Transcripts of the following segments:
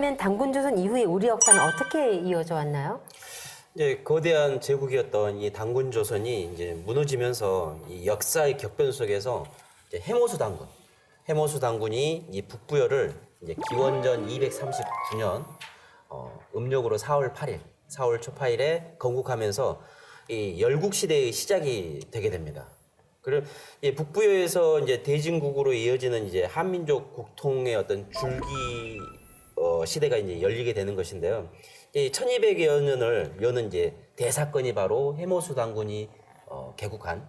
그러면 단군조선 이후에 우리 역사는 어떻게 이어져 왔나요? 이제 거대한 제국이었던 이 단군조선이 이제 무너지면서 이 역사의 격변 속에서 이제 해모수 단군이 이 북부여를 이제 기원전 239년 음력으로 4월 초파일에 건국하면서 이 열국 시대의 시작이 되게 됩니다. 그리고 이 북부여에서 이제 대진국으로 이어지는 이제 한민족 국통의 어떤 줄기 시대가 이제 열리게 되는 것인데요. 이 1200여 년을 여는 이제 대사건이 바로 해모수 단군이 개국한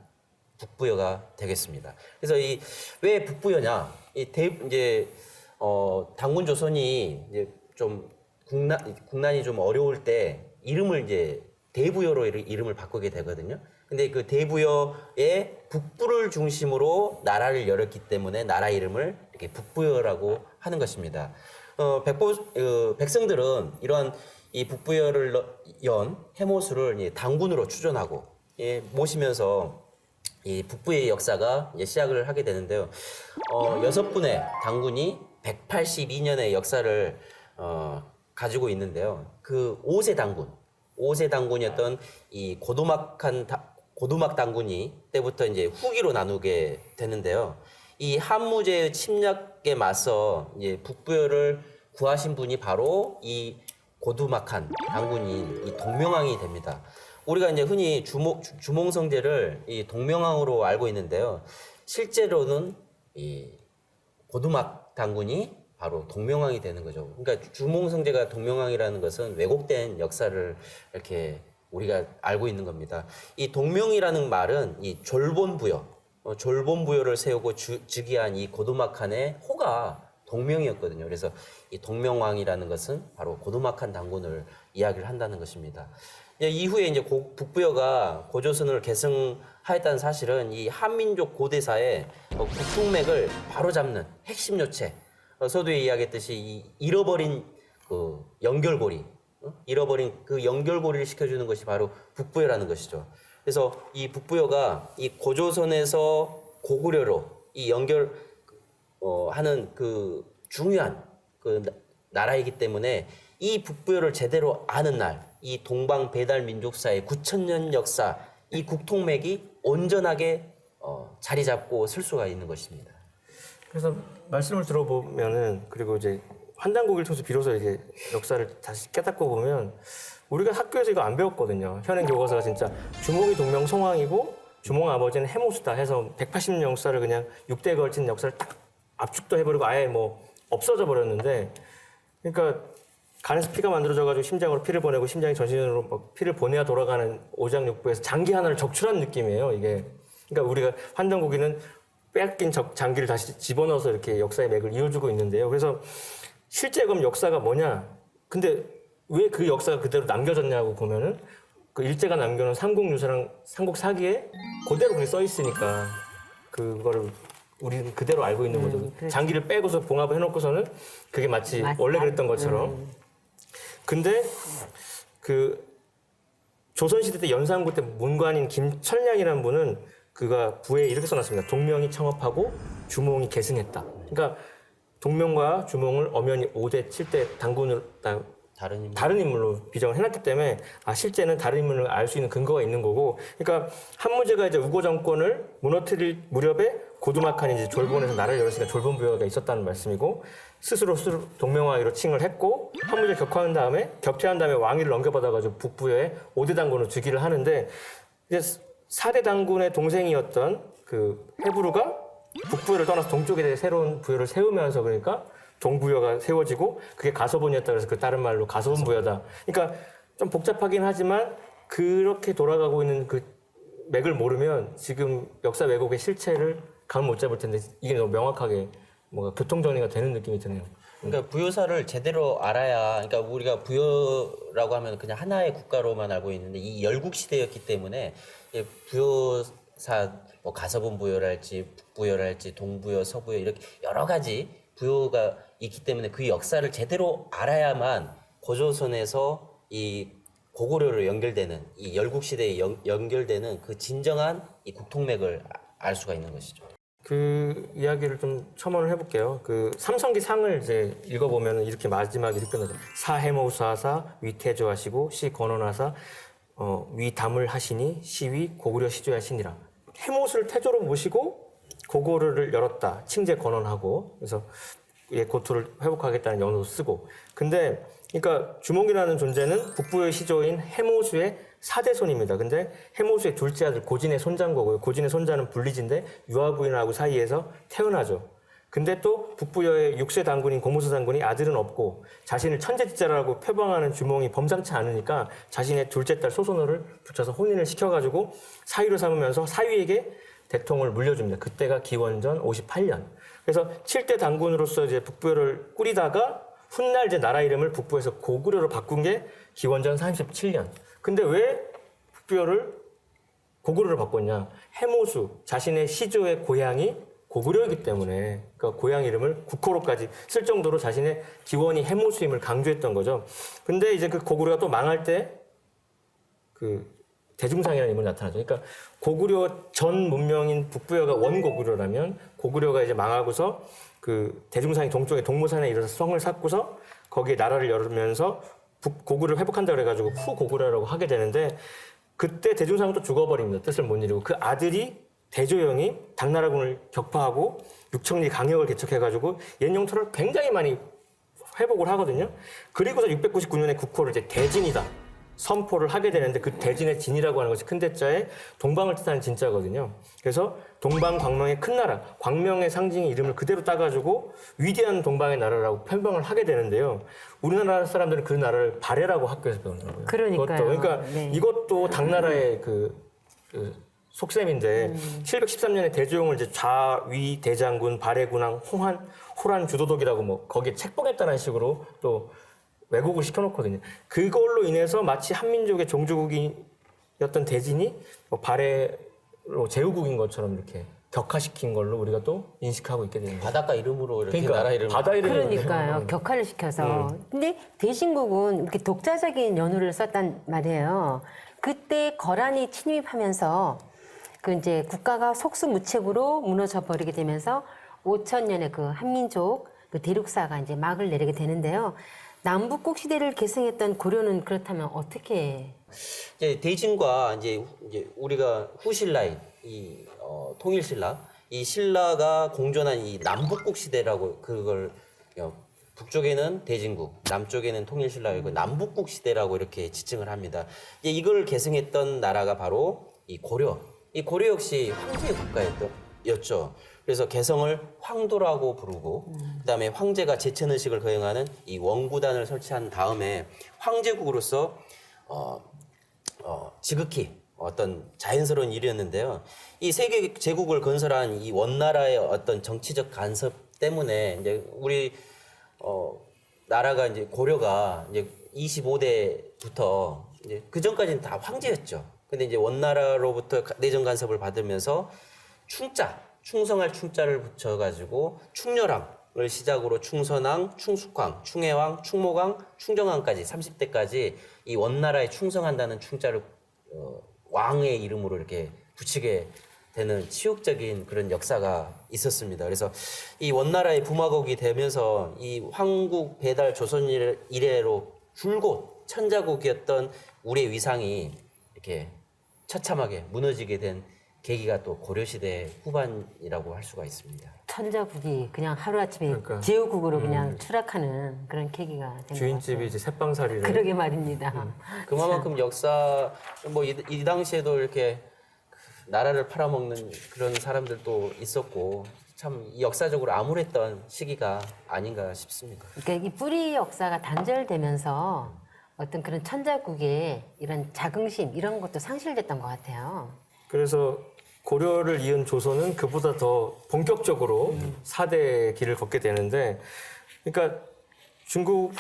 북부여가 되겠습니다. 그래서 이 왜 북부여냐? 이제 단군 조선이 이제 좀 국난이 좀 어려울 때 이름을 이제 대부여로 이름을 바꾸게 되거든요. 근데 그 대부여의 북부를 중심으로 나라를 열었기 때문에 나라 이름을 이렇게 북부여라고 하는 것입니다. 백성들은 이러한 이 북부여를 연 해모수를 단군으로 추존하고 모시면서 이 북부의 역사가 이제 시작을 하게 되는데요. 6분의 단군이 182년의 역사를 가지고 있는데요. 그 5세 단군이었던 이 고두막 단군이 때부터 이제 후기로 나누게 되는데요. 이 한무제의 침략에 맞서 이제 북부여를 구하신 분이 바로 이 고두막한 단군인 이 동명왕이 됩니다. 우리가 이제 흔히 주몽성제를 이 동명왕으로 알고 있는데요. 실제로는 이 고두막 단군이 바로 동명왕이 되는 거죠. 그러니까 주몽성제가 동명왕이라는 것은 왜곡된 역사를 이렇게 우리가 알고 있는 겁니다. 이 동명이라는 말은 이 졸본부여를 세우고 즉위한 이 고두막한의 호가 동명이었거든요. 그래서 이 동명왕이라는 것은 바로 고두막한 단군을 이야기를 한다는 것입니다. 이후에 이제 북부여가 고조선을 계승하였다는 사실은 이 한민족 고대사의 국통맥을 바로잡는 핵심 요체, 서두에 이야기했듯이 이 잃어버린 그 잃어버린 그 연결고리를 시켜주는 것이 바로 북부여라는 것이죠. 그래서 이 북부여가 이 고조선에서 고구려로 이 하는 그 중요한 그 나라이기 때문에 이 북부여를 제대로 아는 날, 이 동방 배달 민족사의 9,000년 역사, 이 국통맥이 온전하게 자리 잡고 설 수가 있는 것입니다. 그래서 말씀을 들어보면은 그리고 이제 환단고기를 통해서 비로소 이제 역사를 다시 깨닫고 보면 우리가 학교에서 이거 안 배웠거든요. 현행 교과서가 진짜 주몽이 동명 성왕이고 주몽 아버지는 해모수다 해서 180년 역사를 그냥 6대에 걸친 역사를 딱 압축도 해버리고 아예 뭐 없어져 버렸는데, 그러니까 간에서 피가 만들어져가지고 심장으로 피를 보내고 심장이 전신으로 막 피를 보내야 돌아가는 오장육부에서 장기 하나를 적출한 느낌이에요, 이게. 그러니까 우리가 환단고기는 빼앗긴 장기를 다시 집어넣어서 이렇게 역사의 맥을 이어주고 있는데요. 그래서 실제 그럼 역사가 뭐냐? 근데 왜 그 역사가 그대로 남겨졌냐고 보면은 그 일제가 남겨놓은 삼국유사랑 삼국사기에 그대로 그게 써 있으니까 그거를 우리는 그대로 알고 있는 거죠. 그렇죠. 장기를 빼고서 봉합을 해놓고서는 그게 마치 원래 그랬던 것처럼. 근데 그 조선시대 때 연산군 때 문관인 김철량이라는 분은 그가 부에 이렇게 써놨습니다. 동명이 청업하고 주몽이 계승했다. 그러니까 동명과 주몽을 엄연히 5대, 7대 단군을 다른 인물로 비정을 해놨기 때문에 실제는 다른 인물을 알 수 있는 근거가 있는 거고, 그러니까 한무제가 이제 우고 정권을 무너뜨릴 무렵에 고두막한이 이제 졸본에서 나라를 열었으니까 졸본부여가 있었다는 말씀이고, 스스로 동명왕으로 칭을 했고 한무제 격퇴한 다음에 왕위를 넘겨받아가지고 북부여에 5대 단군을 즉위를 하는데, 이제 4대 단군의 동생이었던 그 해부르가 북부여를 떠나서 동쪽에 새로운 부여를 세우면서 그러니까 동부여가 세워지고 그게 가서본이었다 그래서 그 다른 말로 가서본부여다. 그러니까 좀 복잡하긴 하지만 그렇게 돌아가고 있는 그 맥을 모르면 지금 역사 왜곡의 실체를 감 못 잡을 텐데 이게 너무 명확하게 뭔가 교통정리가 되는 느낌이 드네요. 그러니까 부여사를 제대로 알아야, 그러니까 우리가 부여라고 하면 그냥 하나의 국가로만 알고 있는데 이 열국 시대였기 때문에 부여사 뭐 가서본 부여랄지 북부여랄지 동부여, 서부여 이렇게 여러 가지 부여가 있기 때문에 그 역사를 제대로 알아야만 고조선에서 이 고구려로 연결되는 이 열국 시대에 연결되는 그 진정한 이 국통맥을 알 수가 있는 것이죠. 그 이야기를 좀 첨언을 해볼게요. 그 삼성기 상을 이제 읽어보면 이렇게 마지막에 이렇게 끝나죠. 사해모수하사 위태조하시고 시권원하사 위담을 하시니 시위 고구려 시조하시니라. 해모수를 태조로 모시고 고구려를 열었다. 칭제 권원하고 그래서 예, 고토를 회복하겠다는 연호도 쓰고. 근데 그러니까 주몽이라는 존재는 북부의 시조인 해모수의 4대손입니다. 근데 해모수의 둘째 아들 고진의 손자인 거고요. 고진의 손자는 불리진데 유아 부인하고 사이에서 태어나죠. 근데 또 북부여의 6세 단군인 고무수 단군이 아들은 없고 자신을 천재지자라고 표방하는 주몽이 범상치 않으니까 자신의 둘째 딸 소손호를 붙여서 혼인을 시켜가지고 사위로 삼으면서 사위에게 대통을 물려줍니다. 그때가 기원전 58년. 그래서 7대 단군으로서 이제 북부여를 꾸리다가 훗날 이제 나라 이름을 북부에서 고구려로 바꾼 게 기원전 37년. 근데 왜 북부여를 고구려로 바꿨냐? 해모수, 자신의 시조의 고향이 고구려이기 때문에 그러니까 고향 이름을 국호로까지 쓸 정도로 자신의 기원이 해모수임을 강조했던 거죠. 근데 이제 그 고구려가 또 망할 때 그 대중상이라는 인물이 나타나죠. 그러니까 고구려 전 문명인 북부여가 원고구려라면 고구려가 이제 망하고서 그 대중상이 동쪽에 동모산에 이르러서 성을 쌓고서 거기에 나라를 열으면서 고구려를 회복한다 그래가지고 후고구려라고 하게 되는데 그때 대중상은 또 죽어버립니다. 뜻을 못 이루고 그 아들이 대조영이 당나라군을 격파하고 육천리 강역을 개척해가지고 옛 영토를 굉장히 많이 회복을 하거든요. 그리고서 699년에 국호를 이제 대진이다 선포를 하게 되는데 그 대진의 진이라고 하는 것이 큰 대자에 동방을 뜻하는 진자거든요. 그래서 동방 광명의 큰 나라, 광명의 상징의 이름을 그대로 따가지고 위대한 동방의 나라라고 편명을 하게 되는데요. 우리나라 사람들은 그 나라를 발해라고 학교에서 배우는 거예요. 그러니까요. 그러니까 네. 이것도 당나라의 그 속셈인데 713년에 대조영을 이제 좌위 대장군 발해군왕 호란 주도독이라고 뭐 거기에 책봉했다는 식으로 또 왜곡을 시켜놓거든요. 그걸로 인해서 마치 한민족의 종주국이었던 대진이 뭐 발해로 제후국인 것처럼 이렇게 격화시킨 걸로 우리가 또 인식하고 있게 되는 거예요. 바닷가 이름으로 이렇게 그러니까 나라 이름. 바다 이름 그러니까요. 격화를 시켜서. 근데 대신국은 이렇게 독자적인 연호를 썼단 말이에요. 그때 거란이 침입하면서 그 이제 국가가 속수무책으로 무너져 버리게 되면서 5천년의 그 한민족 그 대륙사가 이제 막을 내리게 되는데요. 남북국 시대를 계승했던 고려는 그렇다면 어떻게? 이제 대진과 이제 우리가 후신라인 통일신라 이 신라가 공존한 이 남북국 시대라고 그걸 북쪽에는 대진국, 남쪽에는 통일신라이고 남북국 시대라고 이렇게 지칭을 합니다. 이제 이걸 계승했던 나라가 바로 이 고려. 이 고려 역시 황제의 국가였죠. 그래서 개성을 황도라고 부르고 그다음에 황제가 제천의식을 거행하는 이 원구단을 설치한 다음에 황제국으로서 지극히 어떤 자연스러운 일이었는데요. 이 세계 제국을 건설한 이 원나라의 어떤 정치적 간섭 때문에 이제 우리 나라가 이제 고려가 이제 25대부터 이제 그 전까지는 다 황제였죠. 근데 이제 원나라로부터 내정 간섭을 받으면서 충성할 충자를 붙여가지고 충렬왕을 시작으로 충선왕, 충숙왕, 충해왕, 충모왕, 충정왕까지 30대까지 이 원나라에 충성한다는 충자를 왕의 이름으로 이렇게 붙이게 되는 치욕적인 그런 역사가 있었습니다. 그래서 이 원나라의 부마국이 되면서 이 황국 배달 조선 이래로 줄곧 천자국이었던 우리의 위상이 이렇게 처참하게 무너지게 된 계기가 또 고려시대 후반이라고 할 수가 있습니다. 천자국이 그냥 하루아침에 그러니까. 제후국으로 그냥 추락하는 그런 계기가 된 것 주인집이 같아요. 이제 새빵살이를 그러게 말입니다. 그만큼 역사 뭐 이 당시에도 이렇게 나라를 팔아먹는 그런 사람들도 있었고 참 역사적으로 암울했던 시기가 아닌가 싶습니다. 그러니까 이 뿌리 역사가 단절되면서 어떤 그런 천자국의 이런 자긍심 이런 것도 상실됐던 것 같아요. 그래서 고려를 이은 조선은 그보다 더 본격적으로 4대 길을 걷게 되는데, 그러니까 중국을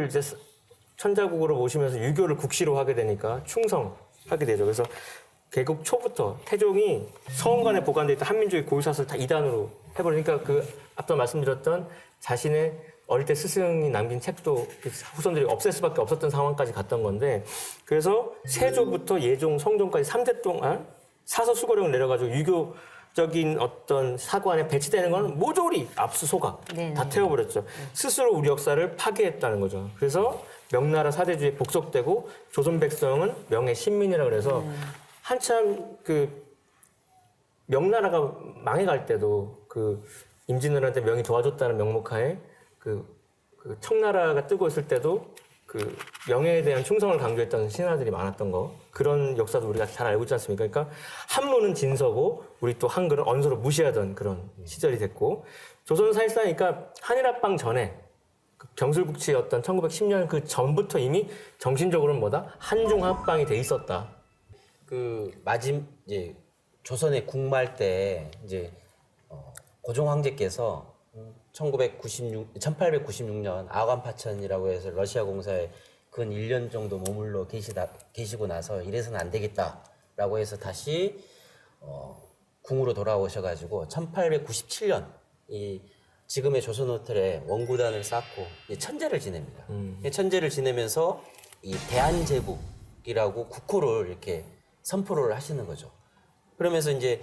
이제 천자국으로 모시면서 유교를 국시로 하게 되니까 충성하게 되죠. 그래서 개국 초부터 태종이 서원관에 보관돼 있던 한민족의 고유사슬 다 이단으로 해버리니까 그 앞서 말씀드렸던 자신의 어릴 때 스승이 남긴 책도 후손들이 없앨 수밖에 없었던 상황까지 갔던 건데, 그래서 세조부터 예종, 성종까지 3대 동안 사서 수거령을 내려가지고 유교 적인 어떤 사고 안에 배치되는 건 모조리 압수소각 네네. 다 태워버렸죠. 스스로 우리 역사를 파괴했다는 거죠. 그래서 명나라 사대주의에 복속되고 조선 백성은 명예 신민이라 그래서 한참 그 명나라가 망해갈 때도 그 임진왜란때 명이 도와줬다는 명목하에 그 청나라가 뜨고 있을 때도 그 명예에 대한 충성을 강조했던 신하들이 많았던 거 그런 역사도 우리가 잘 알고 있지 않습니까? 그러니까 한문은 진서고 우리 또 한글은 언서로 무시하던 그런 시절이 됐고 조선은 사실상 그러니까 한일합방 전에 그 경술국치였던 1910년 그 전부터 이미 정신적으로는 뭐다 한중합방이 돼 있었다. 이제 조선의 국말 때 이제 고종 황제께서 1896년 아관파천이라고 해서 러시아 공사에 근 1년 정도 머물러 계시고 나서 이래서는 안 되겠다라고 해서 다시 궁으로 돌아오셔가지고 1897년 이 지금의 조선 호텔에 원구단을 쌓고 이제 천재를 지냅니다. 천재를 지내면서 이 대한제국이라고 국호를 이렇게 선포를 하시는 거죠. 그러면서 이제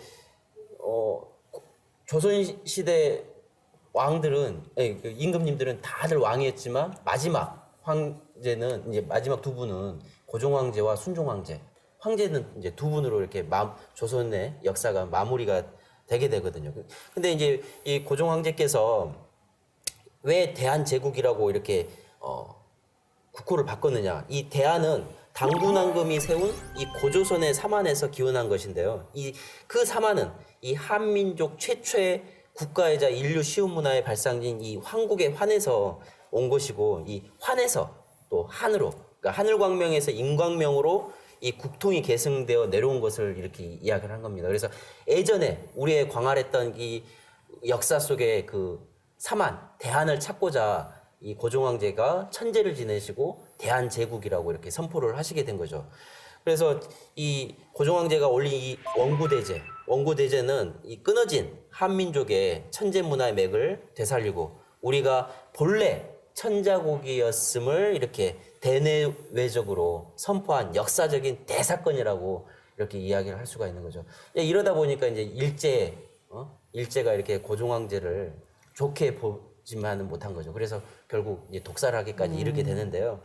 조선 시대 왕들은 그 임금님들은 다들 왕이었지만 마지막 황제는 이제 마지막 두 분은 고종 황제와 순종 황제. 황제는 이제 두 분으로 이렇게 조선의 역사가 마무리가 되게 되거든요. 근데 이제 이 고종 황제께서 왜 대한제국이라고 이렇게 국호를 바꿨느냐? 이 대한은 당군왕금이 세운 이 고조선의 사만에서 기원한 것인데요. 그 사만은 이 한민족 최초의 국가이자 인류 시온문화의 발상지인 이 황국의 환에서 온 것이고 이 환에서 또 한으로 그러니까 하늘광명에서 인광명으로 이 국통이 계승되어 내려온 것을 이렇게 이야기를 한 겁니다. 그래서 예전에 우리의 광활했던 이 역사 속에 그 사만 대한을 찾고자 이 고종 황제가 천재를 지내시고 대한제국이라고 이렇게 선포를 하시게 된 거죠. 그래서 이 고종 황제가 올린 이 원구대제는 이 끊어진 한민족의 천재 문화의 맥을 되살리고 우리가 본래 천자국이었음을 이렇게 대내외적으로 선포한 역사적인 대사건이라고 이렇게 이야기를 할 수가 있는 거죠. 이러다 보니까 이제 일제가 이렇게 고종 황제를 좋게 보지만은 못한 거죠. 그래서 결국 이제 독살하기까지 이르게 되는데요.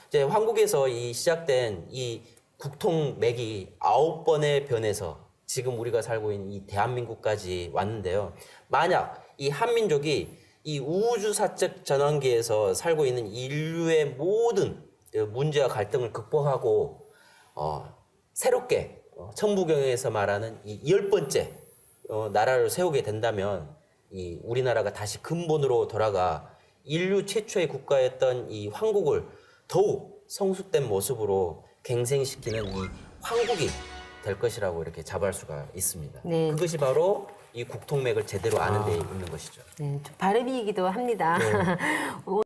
이제 한국에서 이 시작된 이 국통맥이 9번의 변해서 지금 우리가 살고 있는 이 대한민국까지 왔는데요. 만약 이 한민족이 이 우주사적 전환기에서 살고 있는 인류의 모든 문제와 갈등을 극복하고 새롭게 천부경에서 말하는 이 10번째 나라를 세우게 된다면 이 우리나라가 다시 근본으로 돌아가 인류 최초의 국가였던 이 황국을 더욱 성숙된 모습으로 갱생시키는 이 황국이 될 것이라고 이렇게 자부할 수가 있습니다. 네. 그것이 바로 이 국통맥을 제대로 아는 데 있는 것이죠. 네, 좀 발음이기도 합니다.